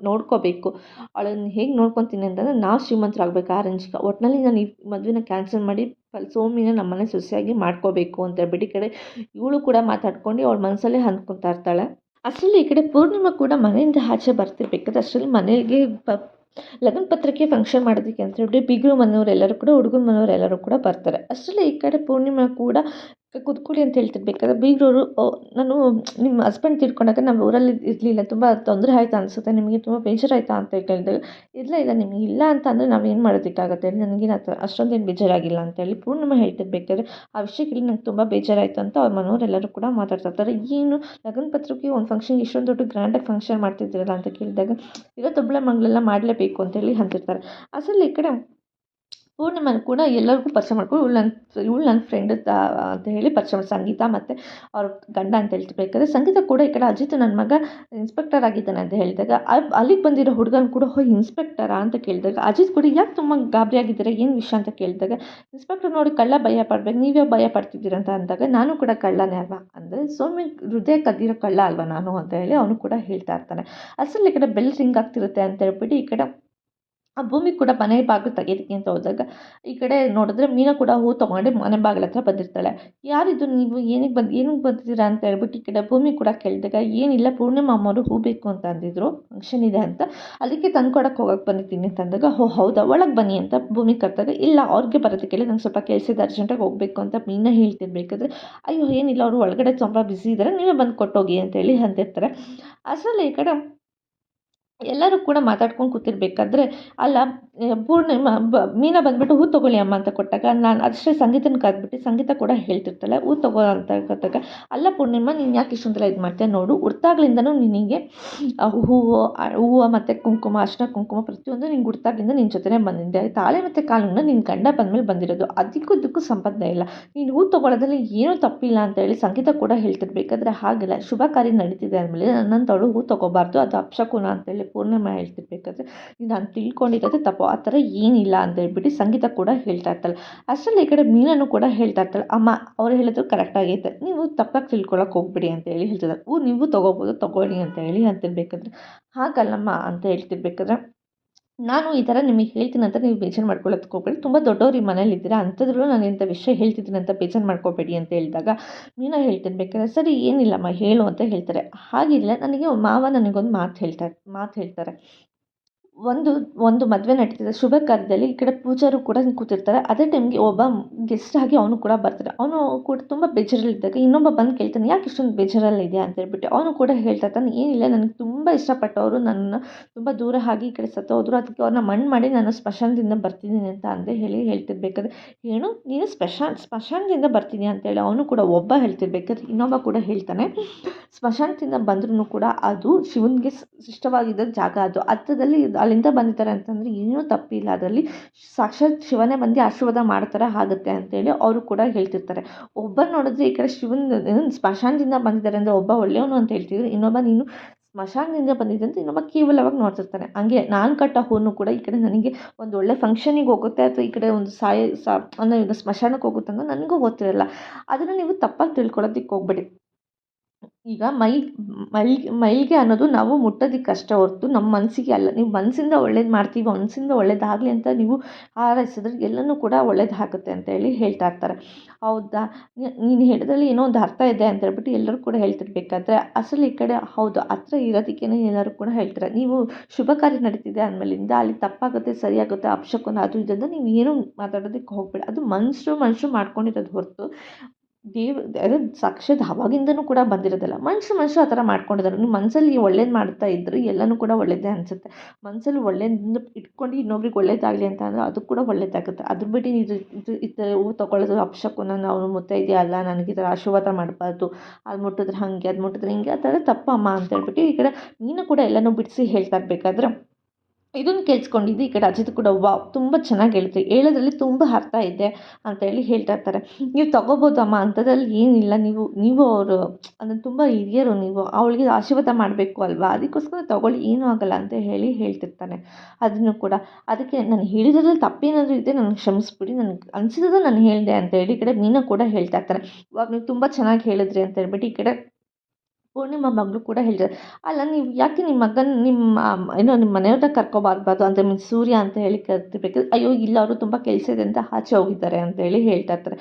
ನೋಡ್ಕೋಬೇಕು, ಅವಳನ್ನ ಹೇಗೆ ನೋಡ್ಕೊತೀನಿ ಅಂತಂದರೆ ನಾವು ಶ್ರೀಮಂತರಾಗಬೇಕು ಆ ರೇಂಜ್ಗೆ, ಒಟ್ಟಿನಲ್ಲಿ ನಾನು ಈ ಮದುವೆನ ಕ್ಯಾನ್ಸಲ್ ಮಾಡಿ ಸೌಮ್ಯನ ನಮ್ಮನೆ ಸೊಸೆಯಾಗಿ ಮಾಡ್ಕೋಬೇಕು ಅಂತ ಹೇಳ್ಬಿಟ್ಟು ಈ ಕಡೆ ಇವಳು ಕೂಡ ಮಾತಾಡ್ಕೊಂಡು ಅವಳ ಮನಸ್ಸಲ್ಲೇ ಅಂದ್ಕೊತಾ ಇರ್ತಾಳೆ. ಅಷ್ಟರಲ್ಲಿ ಈ ಕಡೆ ಪೂರ್ಣಿಮಾ ಕೂಡ ಮನೆಯಿಂದ ಆಚೆ ಬರ್ತಿರ್ಬೇಕಾದ್ರೆ ಅಷ್ಟರಲ್ಲಿ ಮನೆಗೆ ಲಗ್ನ ಪತ್ರಿಕೆ ಫಂಕ್ಷನ್ ಮಾಡೋದಕ್ಕೆ ಅಂತ ಹೇಳ್ಬಿಟ್ಟು ಬೀಗರು ಮನೆಯವರೆಲ್ಲರೂ ಕೂಡ ಹುಡುಗನ ಮನೆಯವರೆಲ್ಲರೂ ಕೂಡ ಬರ್ತಾರೆ. ಅಷ್ಟರಲ್ಲಿ ಈ ಕಡೆ ಪೂರ್ಣಿಮಾ ಕೂಡ ಕೂತ್ಕೊಳ್ಳಿ ಅಂತ ಹೇಳ್ತಿರ್ಬೇಕಾದ್ರೆ ಬೀಗರವರು ನಾನು ನಿಮ್ಮ ಹಸ್ಬೆಂಡ್ ತೀರ್ಕೊಂಡಾಗ ನಮ್ಮ ಊರಲ್ಲಿ ಇರಲಿಲ್ಲ, ತುಂಬ ತೊಂದರೆ ಆಯಿತಾ ಅನಿಸುತ್ತೆ, ನಿಮಗೆ ತುಂಬ ಬೇಜಾರಾಯಿತಾ ಅಂತ ಕೇಳಿದಾಗ ಇಲ್ಲ ನಿಮಗೆ ಇಲ್ಲ ಅಂತ ಅಂದರೆ ನಾವೇನು ಮಾಡೋದಕ್ಕಾಗತ್ತೆ, ನನಗೆ ಅಷ್ಟೊಂದೇನು ಬೇಜಾರಾಗಿಲ್ಲ ಅಂತೇಳಿ ಪೂರ್ಣಿಮಾ ಹೇಳ್ತಿರ್ಬೇಕಾದ್ರೆ ಆ ವಿಷಯ ಕೇಳಿ ನಂಗೆ ತುಂಬ ಬೇಜಾರಾಯಿತು ಅಂತ ಅವ್ರ ಮನೆಯವರೆಲ್ಲರೂ ಕೂಡ ಮಾತಾಡ್ತಾ ಇರ್ತಾರೆ. ಏನು ಲಗ್ನ ಪತ್ರಿಕೆ ಒಂದು ಫಂಕ್ಷನ್ಗೆ ಇಷ್ಟೊಂದು ದೊಡ್ಡ ಗ್ರ್ಯಾಂಡಾಗಿ ಫಂಕ್ಷನ್ ಮಾಡ್ತಿದ್ದೀರಲ್ಲ ಅಂತ ಕೇಳಿದಾಗ ಇವತ್ತೊಬ್ಬಳೆ ಮಂಗಳೆಲ್ಲ ಮಾಡಲೇಬೇಕು ಅಂತೇಳಿ ಅಂತಿರ್ತಾರೆ. ಅಸಲು ಈ ಕಡೆ ಪೂರ್ಣಿಮಾನ ಕೂಡ ಎಲ್ಲರಿಗೂ ಪರಿಚಯ ಮಾಡ್ಕೊಂಡು ಇವಳು ನನ್ನ ಫ್ರೆಂಡ್ ಅಂತ ಹೇಳಿ ಪರಿಚಯ ಮಾಡಿ ಸಂಗೀತ ಮತ್ತು ಅವ್ರ ಗಂಡ ಅಂತ ಹೇಳ್ತಿರ್ಬೇಕಾದ್ರೆ ಸಂಗೀತ ಕೂಡ ಈ ಕಡೆ ಅಜಿತ್ ನನ್ನ ಮಗ ಇನ್ಸ್ಪೆಕ್ಟರ್ ಆಗಿದ್ದಾನೆ ಅಂತ ಹೇಳಿದಾಗ ಅಲ್ಲಿಗೆ ಬಂದಿರೋ ಹುಡುಗನ ಕೂಡ ಇನ್ಸ್ಪೆಕ್ಟರಾ ಅಂತ ಕೇಳಿದಾಗ ಅಜಿತ್ ಕೂಡ ಯಾಕೆ ತುಂಬ ಗಾಬರಿ ಆಗಿದ್ದೀರಾ, ಏನು ವಿಷಯ ಅಂತ ಕೇಳಿದಾಗ ಇನ್ಸ್ಪೆಕ್ಟರ್ ನೋಡಿ ಕಳ್ಳ ಭಯ ಪಡ್ಬೇಕು, ನೀವ್ಯಾವ ಭಯ ಪಡ್ತಿದ್ದೀರ ಅಂತ ಅಂದಾಗ ನಾನು ಕೂಡ ಕಳ್ಳನೇ ಅಲ್ವಾ ಅಂದರೆ ಸೌಮ್ಯ ಹೃದಯ ಕದ್ದಿರೋ ಕಳ್ಳ ಅಲ್ವಾ ನಾನು ಅಂತ ಹೇಳಿ ಅವನು ಕೂಡ ಹೇಳ್ತಾ ಇರ್ತಾನೆ. ಅಸಲು ಈ ಕಡೆ ಬೆಲ್ ರಿಂಗ್ ಆಗ್ತಿರುತ್ತೆ ಅಂತ ಹೇಳ್ಬಿಟ್ಟು ಈ ಕಡೆ ಆ ಭೂಮಿ ಕೂಡ ಮನೆ ಬಾಗಿಲು ತೆಗೆಯೋದಕ್ಕೆ ಅಂತ ಹೋದಾಗ ಈ ಕಡೆ ನೋಡಿದ್ರೆ ಮೀನಾ ಕೂಡ ಹೂ ತೊಗೊಂಡು ಮನೆ ಬಾಗಿಲ ಹತ್ರ ಬಂದಿರ್ತಾಳೆ. ಯಾರಿದು ನೀವು, ಏನಕ್ಕೆ ಬಂದಿದ್ದೀರಾ ಅಂತ ಹೇಳ್ಬಿಟ್ಟು ಈ ಕಡೆ ಭೂಮಿ ಕೂಡ ಕೇಳಿದಾಗ ಏನಿಲ್ಲ ಪೂರ್ಣಿಮಾ ಅಮ್ಮವರು ಹೂ ಬೇಕು ಅಂತ ಅಂದಿದ್ರು, ಫಂಕ್ಷನ್ ಇದೆ ಅಂತ, ಅದಕ್ಕೆ ತಂದ್ಕೊಡಕ್ಕೆ ಹೋಗಕ್ಕೆ ಬಂದಿದ್ದೀನಿ ಅಂತ ಅಂದಾಗ ಹೌದಾ ಒಳಗೆ ಬನ್ನಿ ಅಂತ ಭೂಮಿ ಕರೆದಾಗ ಇಲ್ಲ ಅವ್ರಿಗೆ ಬರೋದಕ್ಕೆ ಹೇಳಿ, ನಂಗೆ ಸ್ವಲ್ಪ ಕೆಲಸ ಇದೆ ಅರ್ಜೆಂಟಾಗಿ ಹೋಗಬೇಕು ಅಂತ ಮೀನಾ ಹೇಳ್ತಿರ್ಬೇಕಾದ್ರೆ ಅಯ್ಯೋ ಏನಿಲ್ಲ ಅವರು ಒಳಗಡೆ ತುಂಬ ಬ್ಯುಸಿ ಇದ್ದಾರೆ, ನೀವೇ ಬಂದು ಕೊಟ್ಟೋಗಿ ಅಂತೇಳಿ ಅಂತಿರ್ತಾರೆ. ಅಸಲು ಈ ಕಡೆ ಎಲ್ಲರೂ ಕೂಡ ಮಾತಾಡ್ಕೊಂಡು ಕೂತಿರ್ಬೇಕಾದ್ರೆ ಅಲ್ಲ ಪೂರ್ಣಿಮಾ ಮೀನಾ ಬಂದುಬಿಟ್ಟು ಹೂ ತೊಗೊಳ್ಳಿ ಅಮ್ಮ ಅಂತ ಕೊಟ್ಟಾಗ ನಾನು ಅಷ್ಟೇ ಸಂಗೀತನ ಕರೆದ್ಬಿಟ್ಟು ಸಂಗೀತ ಕೂಡ ಹೇಳ್ತಿರ್ತಾಳೆ ಹೂ ತೊಗೋ ಅಂತ ಕೊಟ್ಟಾಗ ಅಲ್ಲ ಪೂರ್ಣಿಮಾ ನೀನು ಯಾಕೆ ಇಷ್ಟೊಂದೆಲ್ಲ ಇದು ಮಾಡ್ತೀಯ ನೋಡು, ಹುಡ್ತಾಗ್ಲಿಂದನೂ ನಿನಗೆ ಹೂವು ಮತ್ತು ಕುಂಕುಮ ಅರ್ಶಿನ ಕುಂಕುಮ ಪ್ರತಿಯೊಂದು ನಿಂಗೆ ಹುಡ್ತಾಗ್ಲಿಂದ ನಿನ್ನ ಜೊತೆನೇ ಬಂದಿದ್ದೆ, ತಾಳೆ ಮತ್ತು ಕಾಲನ್ನ ನಿನ್ನ ಗಂಡ ಬಂದಮೇಲೆ ಬಂದಿರೋದು, ಅದಕ್ಕೂ ಸಂಬಂಧ ಇಲ್ಲ, ನೀನು ಹೂ ತೊಗೊಳೋದ್ರಲ್ಲಿ ಏನೂ ತಪ್ಪಿಲ್ಲ ಅಂತ ಹೇಳಿ ಸಂಗೀತ ಕೂಡ ಹೇಳ್ತಿರ್ಬೇಕಾದ್ರೆ ಹಾಗೆಲ್ಲ ಶುಭ ಕಾರ್ಯ ನಡೀತಿದೆ ಅಂದಮೇಲೆ ನನ್ನಂಥವಳು ಹೂ ತೊಗೋಬಾರ್ದು, ಅದು ಅಪಶಕುನ ಅಂತೇಳಿ ಪೂರ್ಣಿಮಾ ಹೇಳ್ತಿರ್ಬೇಕಾದ್ರೆ ನಾನು ತಿಳ್ಕೊಂಡಿರೋದೇ ತಪ್ಪು, ಆ ಥರ ಏನಿಲ್ಲ ಅಂತ ಹೇಳ್ಬಿಟ್ಟು ಸಂಗೀತ ಕೂಡ ಹೇಳ್ತಾ ಇರ್ತಾಳೆ. ಅಷ್ಟರಲ್ಲಿ ಈ ಕಡೆ ಮೀನನ್ನು ಕೂಡ ಹೇಳ್ತಾ ಇರ್ತಾಳೆ ಅಮ್ಮ ಅವ್ರು ಹೇಳಿದ್ರು ಕರೆಕ್ಟ್ ಆಗೈತೆ, ನೀವು ತಪ್ಪಾಗಿ ತಿಳ್ಕೊಳಕ್ಕೆ ಹೋಗ್ಬಿಡಿ ಅಂತ ಹೇಳಿ ಹೇಳ್ತಿದ್ದಾರೆ. ನೀವು ತೊಗೋಬೋದು ತೊಗೊಳ್ಳಿ ಅಂತ ಹೇಳಿ ಅಂತಿರ್ಬೇಕಾದ್ರೆ ಹಾಗಲ್ಲಮ್ಮ ಅಂತ ಹೇಳ್ತಿರ್ಬೇಕಾದ್ರೆ ನಾನು ಈ ಥರ ನಿಮಗೆ ಹೇಳ್ತೀನಿ ಅಂತ ನೀವು ಬೇಜಾರು ಮಾಡ್ಕೊಳ್ಳೋದಕ್ಕೆ ಹೋಗಬೇಡಿ. ತುಂಬ ದೊಡ್ಡವ್ರು ಈ ಮನೇಲಿದ್ದೀರಾ, ಅಂಥದ್ರಲ್ಲೂ ನಾನು ಇಂಥ ವಿಷಯ ಹೇಳ್ತಿದ್ದೀನಿ ಅಂತ ಬೇಜಾರು ಮಾಡ್ಕೋಬೇಡಿ ಅಂತ ಹೇಳಿದಾಗ, ಮೀನಾ ಹೇಳ್ತಿರ್ಬೇಕಾದ್ರೆ, "ಸರಿ ಏನಿಲ್ಲಮ್ಮ ಹೇಳು" ಅಂತ ಹೇಳ್ತಾರೆ. ಹಾಗಿರಲಿ ನನಗೆ ಮಾವ ನನಗೊಂದು ಮಾತು ಹೇಳ್ತಾರೆ. ಒಂದು ಒಂದು ಮದುವೆ ನಡೀತಿದೆ, ಶುಭ ಕಾರ್ಯದಲ್ಲಿ ಈ ಕಡೆ ಪೂಜಾರು ಕೂಡ ಕೂತಿರ್ತಾರೆ. ಅದೇ ಟೈಮ್‌ಗೆ ಒಬ್ಬ ಗೆಸ್ಟ್ ಆಗಿ ಅವನು ಕೂಡ ಬರ್ತಾನೆ. ಅವನು ಕೂಡ ತುಂಬ ಬೇಜಾರಲ್ಲಿದ್ದಾಗ ಇನ್ನೊಬ್ಬ ಬಂದು ಕೇಳ್ತಾನೆ, "ಯಾಕೆ ಇಷ್ಟೊಂದು ಬೇಜಾರಲ್ಲಿದ್ಯಾ?" ಅಂತ ಹೇಳ್ಬಿಟ್ಟು. ಅವನು ಕೂಡ ಹೇಳ್ತಾ ಇರ್ತಾನೆ, "ಏನಿಲ್ಲ, ನನಗೆ ತುಂಬ ಇಷ್ಟಪಟ್ಟವರು ನನ್ನನ್ನ ತುಂಬ ದೂರ ಆಗಿ ಈ ಕಡೆ ಸತ್ತೋದ್ರು. ಅದಕ್ಕೆ ಅವ್ರನ್ನ ಮಣ್ಣು ಮಾಡಿ ನಾನು ಸ್ಮಶಾನದಿಂದ ಬರ್ತಿದ್ದೀನಿ" ಅಂತ ಅಂದೆ ಹೇಳ್ತಿರ್ಬೇಕಾದ್ರೆ, "ಏನು ನೀನು ಸ್ಮಶಾನದಿಂದ ಬರ್ತೀನಿ" ಅಂತೇಳಿ ಅವನು ಕೂಡ ಒಬ್ಬ ಹೇಳ್ತಿರ್ಬೇಕಾದ್ರೆ, ಇನ್ನೊಬ್ಬ ಕೂಡ ಹೇಳ್ತಾನೆ, "ಸ್ಮಶಾನದಿಂದ ಬಂದ್ರೂ ಕೂಡ ಅದು ಶಿವನಿಗೆ ಇಷ್ಟವಾಗಿದ್ದ ಜಾಗ ಅದು. ಹತ್ರದಲ್ಲಿ ಅಲ್ಲಿಂದ ಬಂದಿದ್ದಾರೆ ಅಂತಂದರೆ ಏನೂ ತಪ್ಪಿಲ್ಲ ಅದರಲ್ಲಿ. ಸಾಕ್ಷಾತ್ ಶಿವನೇ ಬಂದು ಆಶೀರ್ವಾದ ಮಾಡೋ ಆಗುತ್ತೆ" ಅಂತೇಳಿ ಅವರು ಕೂಡ ಹೇಳ್ತಿರ್ತಾರೆ. ಒಬ್ಬ ನೋಡಿದ್ರೆ ಈ ಕಡೆ ಸ್ಮಶಾನದಿಂದ ಬಂದಿದ್ದಾರೆ ಅಂದರೆ ಒಬ್ಬ ಒಳ್ಳೆಯವನು ಅಂತ ಹೇಳ್ತಿದ್ರೆ, ಇನ್ನೊಬ್ಬ ನೀನು ಸ್ಮಶಾನದಿಂದ ಬಂದಿದ್ದೆ ಅಂತ ಇನ್ನೊಬ್ಬ ಕೇವಲವಾಗಿ ನೋಡ್ತಿರ್ತಾನೆ. ಹಂಗೆ ನಾನು ಕಟ್ಟ ಹೂನು ಕೂಡ ಈ ಕಡೆ ನನಗೆ ಒಂದು ಒಳ್ಳೆ ಫಂಕ್ಷನಿಗೆ ಹೋಗುತ್ತೆ ಅಥವಾ ಈ ಕಡೆ ಒಂದು ಅಂದರೆ ಈಗ ಸ್ಮಶಾನಕ್ಕೆ ಹೋಗುತ್ತೆ ಅನ್ನೋದು ನನಗೂ ಗೊತ್ತಿರಲ್ಲ. ಅದನ್ನು ನೀವು ತಪ್ಪಾಗಿ ತಿಳ್ಕೊಳ್ಳೋದಕ್ಕೆ ಹೋಗ್ಬೇಡಿ. ಈಗ ಮೈಲಿಗೆ ಅನ್ನೋದು ನಾವು ಮುಟ್ಟೋದಿಕ್ಕಷ್ಟೇ ಹೊರತು ನಮ್ಮ ಮನಸ್ಸಿಗೆ ಅಲ್ಲ. ನೀವು ಮನಸ್ಸಿಂದ ಒಳ್ಳೇದು ಮಾಡ್ತೀವಿ, ಮನಸ್ಸಿಂದ ಒಳ್ಳೇದಾಗಲಿ ಅಂತ ನೀವು ಹಾರೈಸಿದ್ರೆ ಎಲ್ಲನೂ ಕೂಡ ಒಳ್ಳೇದಾಗುತ್ತೆ ಅಂತೇಳಿ ಹೇಳ್ತಾ ಇರ್ತಾರೆ. ಹೌದಾ? ನೀನು ಹೇಳಿದ್ರಲ್ಲಿ ಏನೋ ಒಂದು ಅರ್ಥ ಇದೆ ಅಂತ ಹೇಳ್ಬಿಟ್ಟು ಎಲ್ಲರೂ ಕೂಡ ಹೇಳ್ತಿರ್ಬೇಕಾದ್ರೆ, ಅಸಲು ಈ ಕಡೆ ಹೌದು, ಹತ್ರ ಇರೋದಕ್ಕೇನೆ ಎಲ್ಲರೂ ಕೂಡ ಹೇಳ್ತಾರೆ. ನೀವು ಶುಭ ಕಾರ್ಯ ನಡೀತಿದೆ ಅಂದಮೇಲಿಂದ ಅಲ್ಲಿ ತಪ್ಪಾಗುತ್ತೆ, ಸರಿಯಾಗುತ್ತೆ, ಅಪಶಕುನ ಅದು ಇದು ಅಂತ ನೀವು ಏನೂ ಮಾತಾಡೋದಕ್ಕೆ ಹೋಗಬೇಡಿ. ಅದು ಮನುಷ್ಯರು ಮಾಡ್ಕೊಂಡಿರೋದು ಹೊರತು ಅದು ಸಾಕ್ಷಾತ್ ಅವಾಗಿಂದನೂ ಕೂಡ ಬಂದಿರೋದಲ್ಲ. ಮನುಷ್ಯರು ಆ ಥರ ಮಾಡ್ಕೊಂಡಿದ್ದಾರೆ. ನೀವು ಮನಸ್ಸಲ್ಲಿ ಒಳ್ಳೇದು ಮಾಡ್ತಾ ಇದ್ದರೆ ಎಲ್ಲನೂ ಕೂಡ ಒಳ್ಳೆಯದೇ ಅನಿಸುತ್ತೆ. ಮನಸ್ಸಲ್ಲಿ ಒಳ್ಳೇದನ್ನ ಇಟ್ಕೊಂಡು ಇನ್ನೊಬ್ರಿಗೆ ಒಳ್ಳೇದಾಗಲಿ ಅಂತ ಅಂದರೆ ಅದು ಕೂಡ ಒಳ್ಳೇದಾಗುತ್ತೆ. ಅದ್ರ ಬಿಟ್ಟು ಇದು ಈ ಥರ ಹೂವು ತೊಗೊಳ್ಳೋದು ಅಪಶಕುನ, ನಾವು ಮುತ್ತೈದೆ ಅಲ್ಲ, ನನಗೆ ಈ ಥರ ಆಶೀರ್ವಾದ ಮಾಡಬಾರ್ದು, ಅದು ಮುಟ್ಟಿದ್ರೆ ಹಾಗೆ, ಅದು ಮುಟ್ಟಿದ್ರೆ ಹಿಂಗೆ, ಆ ಥರ ತಪ್ಪಮ್ಮ ಅಂತ ಹೇಳ್ಬಿಟ್ಟು ಈ ಕಡೆ ನೀನು ಕೂಡ ಎಲ್ಲನೂ ಬಿಡಿಸಿ ಹೇಳ್ತಾ ಇರಬೇಕಾದ್ರೆ ಇದನ್ನು ಕೇಳಿಸ್ಕೊಂಡಿದ್ದು ಈ ಕಡೆ ಅಜಿತ್ ಕೂಡ, ವಾವ್! ತುಂಬ ಚೆನ್ನಾಗಿ ಹೇಳಿದ್ರಿ. ಹೇಳೋದ್ರಲ್ಲಿ ತುಂಬ ಅರ್ಥ ಇದೆ ಅಂತ ಹೇಳಿ ಹೇಳ್ತಾ ಇರ್ತಾರೆ. "ನೀವು ತಗೋಬೋದಮ್ಮ, ಅಂಥದ್ರಲ್ಲಿ ಏನಿಲ್ಲ. ನೀವು ಅವರು ಅಂದರೆ ತುಂಬ ಹಿರಿಯರು ನೀವು. ಅವಳಿಗೆ ಆಶೀರ್ವಾದ ಮಾಡಬೇಕು ಅಲ್ವಾ? ಅದಕ್ಕೋಸ್ಕರ ತಗೊಳ್ಳಿ, ಏನೂ ಆಗಲ್ಲ" ಅಂತ ಹೇಳ್ತಿರ್ತಾನೆ. ಅದನ್ನು ಕೂಡ ಅದಕ್ಕೆ ನಾನು ಹೇಳಿದ್ರಲ್ಲಿ ತಪ್ಪೇನಾದರೂ ಇದ್ದರೆ ನನಗೆ ಕ್ಷಮಿಸ್ಬಿಡಿ. ನನಗೆ ಅನಿಸಿದ್ದು ನಾನು ಹೇಳಿದೆ ಅಂತ ಹೇಳಿ ಈ ಕಡೆ ಮೀನಾ ಕೂಡ ಹೇಳ್ತಾ ಇರ್ತಾರೆ. "ಇವಾಗ ನೀವು ತುಂಬ ಚೆನ್ನಾಗಿ ಹೇಳಿದ್ರಿ" ಅಂತ ಹೇಳ್ಬಿಟ್ಟು ಈ ಕಡೆ ಪೂರ್ಣಿಮಾ ಮಗಳು ಕೂಡ ಹೇಳ್ತಾರೆ, "ಅಲ್ಲ ನೀವು ಯಾಕೆ ನಿಮ್ಮ ಮಗನ ಏನೋ ನಿಮ್ಮ ಮನೆಯವ್ರನ್ನ ಕರ್ಕೊಬರ್ಬಾರ್ದು ಅಂತ ಮೀನ್ಸ್ ಸೂರ್ಯ ಅಂತ ಹೇಳಿ ಕರಿತಿರ್ಬೇಕಾದ್ರೆ, ಅಯ್ಯೋ ಇಲ್ಲ ಅವರು ತುಂಬ ಕೆಲಸ ಇದೆ ಅಂತ ಆಚೆ ಹೋಗಿದ್ದಾರೆ" ಅಂತ ಹೇಳಿ ಹೇಳ್ತಾ ಇರ್ತಾರೆ.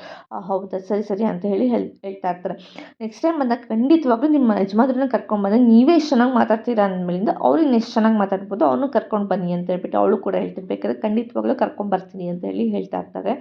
ಹೌದಾ, ಸರಿ ಸರಿ ಅಂತ ಹೇಳಿ ಹೇಳ್ತಾ ಇರ್ತಾರೆ. ನೆಕ್ಸ್ಟ್ ಟೈಮ್ ಬಂದಾಗ ಖಂಡಿತವಾಗ್ಲೂ ನಿಮ್ಮ ಯಜಮಾನ್ರನ್ನ ಕರ್ಕೊಂಡ್ಬಂದ್ರೆ ನೀವೇ ಇಷ್ಟು ಚೆನ್ನಾಗಿ ಮಾತಾಡ್ತೀರಾ ಅಂದಮೇಲಿಂದ ಅವ್ರು ಇನ್ನು ಎಷ್ಟು ಚೆನ್ನಾಗಿ ಮಾತಾಡ್ಬೋದು, ಅವ್ರನ್ನೂ ಕರ್ಕೊಂಡು ಬನ್ನಿ ಅಂತ ಹೇಳ್ಬಿಟ್ಟು ಅವಳು ಕೂಡ ಹೇಳ್ತಿರ್ಬೇಕಾದ್ರೆ, ಖಂಡಿತವಾಗ್ಲೂ ಕರ್ಕೊಂಬರ್ತೀನಿ ಅಂತ ಹೇಳಿ ಹೇಳ್ತಾ ಇರ್ತಾರೆ.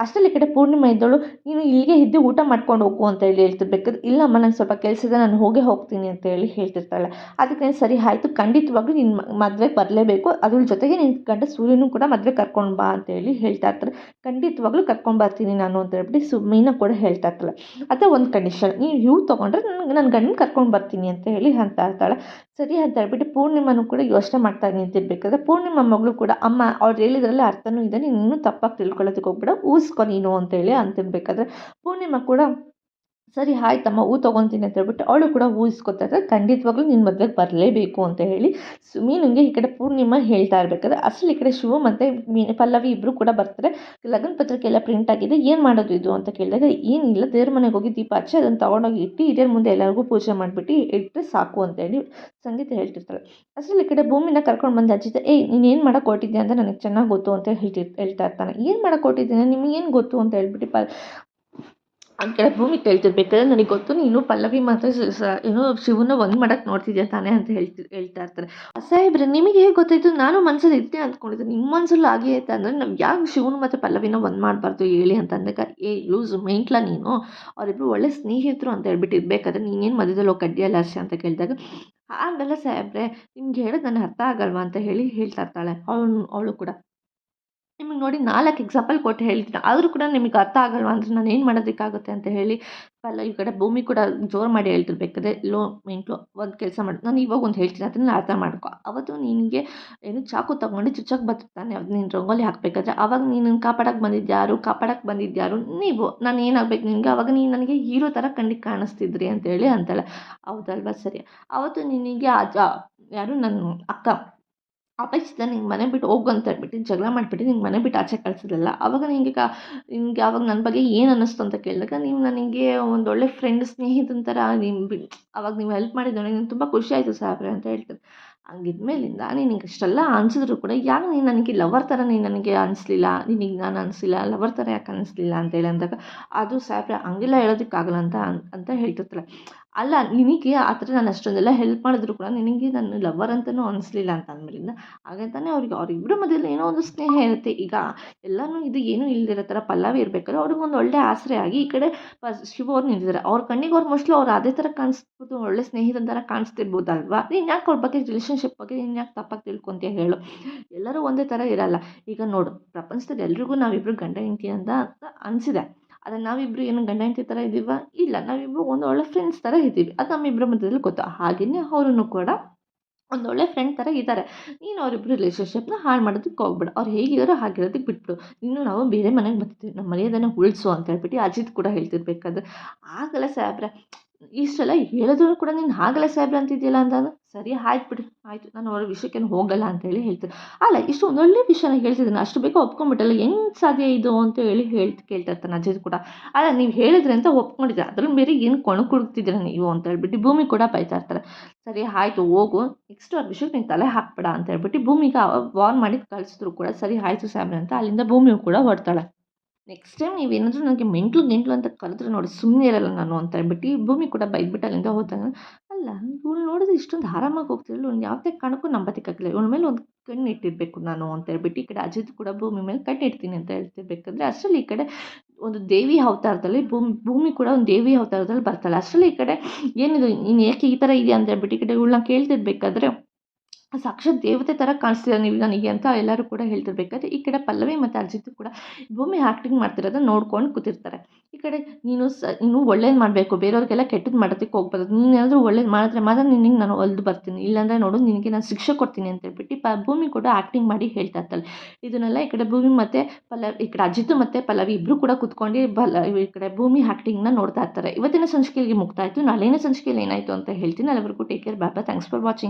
ಅಷ್ಟರಲ್ಲಿ ಈ ಕಡೆ ಪೂರ್ಣಿಮಾ ಇದ್ದವಳು, "ನೀನು ಇಲ್ಲಿಗೆ ಇದ್ದು ಊಟ ಮಾಡ್ಕೊಂಡು ಹೋಗು" ಅಂತ ಹೇಳಿ ಹೇಳ್ತಿರ್ಬೇಕಾದ್ರೆ, "ಇಲ್ಲಮ್ಮ ನಂಗೆ ಸ್ವಲ್ಪ ಕೆಲಸ ಇದೆ, ನಾನು ಹೋಗ್ತೀನಿ" ಅಂತ ಹೇಳಿ ಹೇಳ್ತಿರ್ತಾಳೆ. ಅದಕ್ಕೆ ಸರಿ ಆಯಿತು, ಖಂಡಿತವಾಗ್ಲೂ ನೀನು ಮದ್ವೆಗೆ ಬರಲೇಬೇಕು, ಅದ್ರ ಜೊತೆಗೆ ನಿನ್ನ ಗಂಡ ಸೂರ್ಯನೂ ಕೂಡ ಮದ್ವೆಗೆ ಕರ್ಕೊಂಡು ಬಾ ಅಂತ ಹೇಳಿ ಹೇಳ್ತಾ ಇರ್ತಾರೆ. "ಖಂಡಿತವಾಗ್ಲೂ ಕರ್ಕೊಂಡು ಬರ್ತೀನಿ ನಾನು" ಅಂತ ಹೇಳ್ಬಿಟ್ಟು ಮೀನಾ ಕೂಡ ಹೇಳ್ತಾ ಇರ್ತಾಳೆ. ಅದೇ ಒಂದು ಕಂಡೀಷನ್, ನೀವು ಹೂ ತೊಗೊಂಡ್ರೆ ನನ್ನ ಗಂಡನ ಕರ್ಕೊಂಡು ಬರ್ತೀನಿ ಅಂತ ಹೇಳಿ ಅಂತ ಇರ್ತಾಳೆ. ಸರಿ ಅಂತ ಹೇಳ್ಬಿಟ್ಟು ಪೂರ್ಣಿಮಾನು ಕೂಡ ಯೋಚನೆ ಮಾಡ್ತಾ ನಿಂತಿರ್ಬೇಕಾದ್ರೆ ಪೂರ್ಣಿಮಾ ಮಗಳು ಕೂಡ, "ಅಮ್ಮ ಅವ್ರು ಹೇಳಿದ್ರಲ್ಲಿ ಅರ್ಥನೂ ಇದೆ, ನೀನು ಇನ್ನೂ ತಪ್ಪಾಗಿ ತಿಳ್ಕೊಳ್ಳೋದಕ್ಕೆ ಹೋಗ್ಬೇಡ, ಊಹಿಸ್ಕೊ ನೀನು" ಅಂತ ಹೇಳಿ ಅಂತಿರ್ಬೇಕಾದ್ರೆ ಪೂರ್ಣಿಮಾ ಕೂಡ ಸರಿ ಆಯ್ತಮ್ಮ ಹೂ ತೊಗೊತೀನಿ ಅಂತ ಹೇಳ್ಬಿಟ್ಟು ಅವಳು ಕೂಡ ಊಹಿಸ್ಕೊತಾ ಇರ್ತಾಳೆ. ಖಂಡಿತವಾಗ್ಲೂ ನೀನು ಮದ್ವೆಗೆ ಬರಲೇಬೇಕು ಅಂತ ಹೇಳಿ ಮೀನುಂಗೆ ಈ ಕಡೆ ಪೂರ್ಣಿಮಾ ಹೇಳ್ತಾ ಇರ್ಬೇಕಾದ್ರೆ ಅಸಲು ಈ ಕಡೆ ಶಿವು ಮತ್ತು ಪಲ್ಲವಿ ಇಬ್ಬರು ಕೂಡ ಬರ್ತಾರೆ. ಲಗ್ನ ಪತ್ರಿಕೆ ಎಲ್ಲ ಪ್ರಿಂಟ್ ಆಗಿದೆ, ಏನು ಮಾಡೋದು ಇದು ಅಂತ ಕೇಳಿದಾಗ, "ಏನಿಲ್ಲ, ದೇವ್ರ ಮನೆಗೆ ಹೋಗಿ ದೀಪ ಹಚ್ಚಿ ಅದನ್ನು ತೊಗೊಂಡೋಗಿ ಇಟ್ಟು ಹಿರಿಯರ ಮುಂದೆ ಎಲ್ಲರಿಗೂ ಪೂಜೆ ಮಾಡಿಬಿಟ್ಟು ಇಟ್ಟರೆ ಸಾಕು" ಅಂತ ಹೇಳಿ ಸಂಗೀತ ಹೇಳ್ತಿರ್ತಾಳೆ. ಅಸಲು ಈ ಕಡೆ ಭೂಮಿನ ಕರ್ಕೊಂಡು ಬಂದು ಅಜ್ಜಿತ, "ಏಯ್ ನೀನು ಏನು ಮಾಡೋಕೆ ಹೊರಟಿದ್ಯಾ ಅಂತ ನನಗೆ ಚೆನ್ನಾಗಿ ಗೊತ್ತು" ಅಂತ ಹೇಳ್ತಾ ಇರ್ತಾನೆ. "ಏನು ಮಾಡೋಕೆ ಹೊರಟಿದ್ದೀನಿ, ನಿಮಗೇನು ಗೊತ್ತು" ಅಂತ ಹೇಳ್ಬಿಟ್ಟು ಆ ಕಡೆ ಭೂಮಿ ಕೇಳ್ತಿರ್ಬೇಕಾದ್ರೆ, "ನನಗೆ ಗೊತ್ತು ನೀನು ಪಲ್ಲವಿ ಮತ್ತು ಏನೋ ಶಿವನ ಒಂದು ಮಾಡಕ್ಕೆ ನೋಡ್ತಿದ್ಯಾ ತಾನೇ" ಅಂತ ಹೇಳ್ತಾ ಇರ್ತಾರೆ. "ಸಾಹೇಬ್ರೆ ನಿಮಗೆ ಹೇಗೆ ಗೊತ್ತಾಯಿತು? ನಾನು ಮನಸ್ಸಲ್ಲಿ ಇದ್ದೆ ಅಂದ್ಕೊಂಡಿದ್ದೆ, ನಿಮ್ಮ ಮನಸ್ಸಲ್ಲಿ ಹಾಗೆ ಐತೆ ಅಂದರೆ ನಾವು ಯಾಕೆ ಶಿವನ ಮತ್ತು ಪಲ್ಲವಿನ ಒಂದು ಮಾಡಬಾರ್ದು ಹೇಳಿ" ಅಂತ ಅಂದಾಗ, "ಏ ಲೂಸು ಮೆಂಟ್ಲಾ ನೀನು, ಅವರಿಬ್ಬರು ಒಳ್ಳೆ ಸ್ನೇಹಿತರು ಅಂತ ಹೇಳ್ಬಿಟ್ಟು ಇರಬೇಕಾದ್ರೆ ನೀನೇನು ಮಧ್ಯದಲ್ಲಿ ಹೋಗಿ ಕಡ್ಡಿ ಅಲ್ಲಾಡ್ಸಿ" ಅಂತ ಕೇಳಿದಾಗ, "ಹಾಗಲ್ಲ ಸಾಹೇಬ್ರೆ, ನಿಮ್ಗೆ ಹೇಳೋದು ನನಗೆ ಅರ್ಥ ಆಗಲ್ವಾ" ಅಂತ ಹೇಳಿ ಹೇಳ್ತಾ ಇರ್ತಾಳೆ ಅವಳು ಕೂಡ. ನಿಮಗೆ ನೋಡಿ 4 ಎಕ್ಸಾಂಪಲ್ ಕೊಟ್ಟು ಹೇಳ್ತೀನಿ, ಆದರೂ ಕೂಡ ನಿಮಗೆ ಅರ್ಥ ಆಗಲ್ವಾ ಅಂದರೆ ನಾನು ಏನು ಮಾಡೋದಕ್ಕಾಗುತ್ತೆ ಅಂತ ಹೇಳಿ ಈ ಕಡೆ ಭೂಮಿ ಕೂಡ ಜೋರು ಮಾಡಿ ಹೇಳ್ತಿರ್ಬೇಕಾದ್ರೆ, "ಲೋ ಮೆಂಟ್ಲು, ಒಂದು ಕೆಲಸ ಮಾಡು, ನಾನು ಇವಾಗ ಒಂದು ಹೇಳ್ತೀನಿ ಅದನ್ನ ಅರ್ಥ ಮಾಡ್ಕೊ. ಅವತ್ತು ನಿನಗೆ ಏನು ಚಾಕು ತಗೊಂಡು ಚುಚ್ಚಕ್ಕೆ ಬರ್ತಿರ್ತಾನೆ ಅದು ನೀನು ರಂಗೋಲಿ ಹಾಕಬೇಕಾದ್ರೆ, ಆವಾಗ ನೀನನ್ನು ಕಾಪಾಡಕ್ಕೆ ಬಂದಿದ್ಯಾರು ನೀವು. ನಾನು ಏನಾಗಬೇಕು ನಿನಗೆ, ಆವಾಗ ನೀನು ನನಗೆ ಹೀರೋ ಥರ ಕಣ್ಣಿಗೆ ಕಾಣಿಸ್ತಿದ್ರಿ" ಅಂತೇಳಿ ಅಂತಾಳೆ. "ಹೌದಲ್ವಾ, ಸರಿ. ಆವತ್ತು ನಿನಗೆ ಯಾರು ನನ್ನ ಅಕ್ಕ ಅಪರಿಚಿತ ನಿಂಗೆ ಮನೆ ಬಿಟ್ಟು ಹೋಗು ಅಂತ ಹೇಳ್ಬಿಟ್ಟು ಜಗಳ ಮಾಡಿಬಿಟ್ಟು ನಿಂಗೆ ಮನೆ ಬಿಟ್ಟು ಆಚೆ ಕಳಿಸಿದ್ರಲ್ಲ, ಆವಾಗ ನಿನಗೆ ಆವಾಗ ನನ್ನ ಬಗ್ಗೆ ಏನು ಅನ್ನಿಸ್ತು ಅಂತ ಕೇಳಿದಾಗ, ನೀವು ನನಗೆ ಒಂದೊಳ್ಳೆ ಫ್ರೆಂಡ್ ಸ್ನೇಹಿತನ ಥರ ಆವಾಗ ನೀವು ಹೆಲ್ಪ್ ಮಾಡಿದ್ದು ನನಗೆ ತುಂಬ ಖುಷಿ ಆಯಿತು ಸಾಹೇಬ್ರೆ ಅಂತ ಹೇಳ್ತಾರೆ. ಹಂಗಿದ್ಮೇಲಿಂದ ನಿನಗೆ ಇಷ್ಟೆಲ್ಲ ಅನ್ಸಿದ್ರು ಕೂಡ ಯಾಕೆ ನೀನು ನನಗೆ ಲವರ್ ಥರ ನೀನು ನನಗೆ ಅನಿಸ್ಲಿಲ್ಲ, ನಿನಗೆ ನಾನು ಅನಿಸಿಲ್ಲ, ಲವರ್ ಥರ ಯಾಕೆ ಅನಿಸ್ಲಿಲ್ಲ ಅಂತೇಳಿ ಅಂದಾಗ, ಅದು ಸಾಹೇಬ್ರೆ ಹಂಗೆಲ್ಲ ಹೇಳೋದಕ್ಕಾಗಲ್ಲ ಅಂತ ಹೇಳ್ತಿರ್ತಾಳೆ. ಅಲ್ಲ ನಿನಗೆ ಆ ಥರ ನಾನು ಅಷ್ಟೊಂದೆಲ್ಲ ಹೆಲ್ಪ್ ಮಾಡಿದ್ರು ಕೂಡ ನಿನಗೆ ನಾನು ಲವರ್ ಅಂತಲೂ ಅನಿಸ್ಲಿಲ್ಲ ಅಂತ ಅಂದಮೇಲಿಂದ ಹಾಗಂತಾನೆ ಅವ್ರಿಬ್ಬರ ಮಧ್ಯದಲ್ಲಿ ಏನೋ ಒಂದು ಸ್ನೇಹ ಇರುತ್ತೆ. ಈಗ ಎಲ್ಲನೂ ಇದು ಏನೂ ಇಲ್ದಿರೋ ಥರ ಪಲ್ಲವಿ ಇರ್ಬೇಕಾದ್ರೆ ಅವ್ರಿಗೊಂದು ಒಳ್ಳೆ ಆಸರೆ ಆಗಿ ಈ ಕಡೆ ಶಿವ ಅವ್ರು ನಿಂತಿದ್ದಾರೆ. ಅವ್ರ ಕಣ್ಣಿಗೆ ಅವ್ರು ಮೋಸ್ಟ್ಲಿ ಅವ್ರು ಅದೇ ಥರ ಕಾಣಿಸ್ಬೋದು, ಒಳ್ಳೆ ಸ್ನೇಹಿತನ ಥರ ಕಾಣಿಸ್ತಿರ್ಬೋದಲ್ವಾ? ನೀನು ಯಾಕೆ ಅವ್ರ ಬಗ್ಗೆ ರಿಲೇಷನ್‌ಶಿಪ್ ಬಗ್ಗೆ ನೀನು ಯಾಕೆ ತಪ್ಪಾಗಿ ತಿಳ್ಕೊತೀಯ ಹೇಳು? ಎಲ್ಲರೂ ಒಂದೇ ಥರ ಇರಲ್ಲ. ಈಗ ನೋಡು ಪ್ರಪಂಚದಲ್ಲಿ ಎಲ್ರಿಗೂ ನಾವಿಬ್ಬರು ಗಂಡ ಹೆಂಡತಿ ಅಂತ ಅನಿಸಿದೆ. ಆದರೆ ನಾವಿಬ್ಬರು ಏನು ಗಂಡ ಹೆಂಡತಿ ಥರ ಇದ್ದೀವಾ? ಇಲ್ಲ. ನಾವಿಬ್ಬರು ಒಂದು ಒಳ್ಳೆ ಫ್ರೆಂಡ್ಸ್ ಥರ ಇದ್ದೀವಿ. ಅದು ನಮ್ಮಿಬ್ಬರ ಮಧ್ಯದಲ್ಲಿ ಗೊತ್ತು. ಹಾಗೆಯೇ ಅವರೂ ಕೂಡ ಒಂದೊಳ್ಳೆ ಫ್ರೆಂಡ್ ಥರ ಇದ್ದಾರೆ. ನೀನು ಅವರಿಬ್ಬರ ರಿಲೇಷನ್‌ಶಿಪ್‌ನ ಹಾಳು ಮಾಡೋದಕ್ಕೆ ಹೋಗ್ಬೇಡ. ಅವ್ರು ಹೇಗಿದ್ದಾರೋ ಹಾಗಿರೋದಕ್ಕೆ ಬಿಟ್ಬಿಡು. ಇನ್ನು ನಾವು ಬೇರೆ ಮನೆಗೆ ಬರ್ತಿದ್ದೀವಿ. ನಮ್ಮ ಮರ್ಯಾದೆನ ಉಳಿಸು ಅಂತ ಹೇಳ್ಬಿಟ್ಟು ಅಜಿತ್ ಕೂಡ ಹೇಳ್ತಿರ್ಬೇಕಾದ್ರೆ, ಆಗಲ್ಲ ಸಾಹೇಬ್ರೆ ಇಷ್ಟೆಲ್ಲ ಹೇಳಿದ್ರು ಕೂಡ ನೀನು ಆಗಲ್ಲ ಸಾಹೇಬ್ರೆ ಅಂತಿದ್ಯಲ್ಲ ಅಂದಾಗ, ಸರಿ ಆಯ್ತು ಬಿಡು ಆಯಿತು ನಾನು ಅವ್ರ ವಿಷಯಕ್ಕೇನು ಹೋಗಲ್ಲ ಅಂತೇಳಿ ಹೇಳ್ತೀನಿ. ಅಲ್ಲ ಇಷ್ಟು ಒಂದೊಳ್ಳೆ ವಿಷಯನ ಹೇಳ್ತಿದ್ದೀನಿ ಅಷ್ಟು ಬೇಗ ಒಪ್ಕೊಂಡ್ಬಿಟ್ಟಲ್ಲ ಹೆಂಗೆ ಸಾಧ್ಯ ಇದು ಅಂತ ಹೇಳಿ ಕೇಳ್ತಾ ಇರ್ತಾನೆ ಅಜಿತ್ ಕೂಡ. ಅಲ್ಲ ನೀವು ಹೇಳಿದ್ರಿ ಅಂತ ಒಪ್ಕೊಂಡಿದ್ದೆ ಅದ್ರಲ್ಲಿ ಬೇರೆ ಏನು ಕೊಣುಕುಡುಕ್ತಿದ್ದೀರ ನೀವು ಅಂತ ಹೇಳ್ಬಿಟ್ಟು ಭೂಮಿ ಕೂಡ ಬೈತಾ ಇರ್ತಾರೆ. ಸರಿ ಆಯಿತು ಹೋಗು ನೆಕ್ಸ್ಟ್ ಅವ್ರ ವಿಷಯಕ್ಕೆ ನೀನು ತಲೆ ಹಾಕ್ಬೇಡ ಅಂತ ಹೇಳ್ಬಿಟ್ಟು ಭೂಮಿಗೆ ವಾರ್ನ್ ಮಾಡಿ ಕಳಿಸಿದ್ರು ಕೂಡ ಸರಿ ಆಯಿತು ಸಾಹೇಬ್ರೆ ಅಂತ ಅಲ್ಲಿಂದ ಭೂಮಿಯು ಕೂಡ ಹೊರಡ್ತಾಳೆ. ನೆಕ್ಸ್ಟ್ ಟೈಮ್ ನೀವೇನಾದರೂ ನನಗೆ ಮೆಂಟ್ಲು ಅಂತ ಕರೆದ್ರೆ ನೋಡಿ ಸುಮ್ಮನೆ ಇರಲ್ಲ ನಾನು ಅಂತ ಹೇಳ್ಬಿಟ್ಟು ಈ ಭೂಮಿ ಕೂಡ ಬೈದ್ಬಿಟ್ಟು ಅಲ್ಲಿಂದ ಹೋದಾಗ, ಅಲ್ಲ ಇವ್ಳು ನೋಡಿದ್ರೆ ಇಷ್ಟೊಂದು ಆರಾಮಾಗಿ ಹೋಗ್ತಿದ್ಳು, ಇವ್ಳನ್ನ ಯಾವುದೇ ಕಾರಣಕ್ಕೂ ನಂಬೋದಕ್ಕಾಗಲ್ಲ, ಇವಳ ಮೇಲೆ ಒಂದು ಕಣ್ಣು ಇಟ್ಟಿರಬೇಕು ನಾನು ಅಂತ ಹೇಳ್ಬಿಟ್ಟು ಈ ಕಡೆ ಅಜಿತ್ ಕೂಡ ಭೂಮಿ ಮೇಲೆ ಕಣ್ಣು ಇಡ್ತೀನಿ ಅಂತ ಹೇಳ್ತಿರ್ಬೇಕಾದ್ರೆ ಅಷ್ಟರಲ್ಲಿ ಈ ಕಡೆ ಒಂದು ದೇವಿ ಅವತಾರದಲ್ಲಿ ಭೂಮಿ ಕೂಡ ಒಂದು ದೇವಿ ಅವತಾರದಲ್ಲಿ ಬರ್ತಾಳೆ. ಅಷ್ಟರಲ್ಲಿ ಈ ಕಡೆ ಏನಿದು ನೀನು ಏಕೆ ಈ ಥರ ಇದೆಯಾ ಅಂತ ಹೇಳ್ಬಿಟ್ಟು ಈ ಕಡೆ ಇವ್ಳನ್ನ ಕೇಳ್ತಿರ್ಬೇಕಾದ್ರೆ ಸಾಕ್ಷಾತ್ ದೇವತೆ ಥರ ಕಾಣಿಸ್ತೀರ ನೀವು ನನಗೆ ಅಂತ ಎಲ್ಲರೂ ಕೂಡ ಹೇಳ್ತಿರ್ಬೇಕಾದ್ರೆ ಈ ಕಡೆ ಪಲ್ಲವಿ ಮತ್ತು ಅಜಿತ್ ಕೂಡ ಭೂಮಿ ಆ್ಯಕ್ಟಿಂಗ್ ಮಾಡ್ತಿರೋದನ್ನ ನೋಡ್ಕೊಂಡು ಕೂತಿರ್ತಾರೆ. ಈ ಕಡೆ ನೀನು ಒಳ್ಳೇದು ಮಾಡಬೇಕು, ಬೇರೆಯವ್ರಿಗೆಲ್ಲ ಕೆಟ್ಟದ್ದು ಮಾಡೋದಕ್ಕೆ ಹೋಗ್ಬಾರ್ದು, ನೀನೇನಾದರೂ ಒಳ್ಳೇದು ಮಾಡಿದ್ರೆ ಮಾತ್ರ ನಿನಗೆ ನಾನು ಒಲ್ದು ಬರ್ತೀನಿ, ಇಲ್ಲಾಂದರೆ ನೋಡು ನಿನಗೆ ನಾನು ಶಿಕ್ಷೆ ಕೊಡ್ತೀನಿ ಅಂತ ಹೇಳ್ಬಿಟ್ಟು ಭೂಮಿ ಕೂಡ ಆ್ಯಕ್ಟಿಂಗ್ ಮಾಡಿ ಹೇಳ್ತಾ ಇರ್ತಾಳೆ. ಇದನ್ನೆಲ್ಲ ಈ ಕಡೆ ಭೂಮಿ ಮತ್ತು ಈ ಕಡೆ ಅಜಿತ್ ಮತ್ತು ಪಲ್ಲವಿ ಇಬ್ಬರು ಕೂಡ ಕೂತ್ಕೊಂಡು ಈ ಕಡೆ ಭೂಮಿ ಆ್ಯಕ್ಟಿಂಗ್ನ ನೋಡ್ತಾ ಇರ್ತಾರೆ. ಇವತ್ತಿನ ಸಂಚಿಕೆಯಲ್ಲಿ ಮುಕ್ತಾಯಿತು. ನಾಳೆಯ ಸಂಚಿಕೆಯಲ್ಲಿ ಏನಾಯಿತು ಅಂತ ಹೇಳ್ತೀನಿ. ಎಲ್ಲರಿಗೂ take care, bye bye, thanks for watching.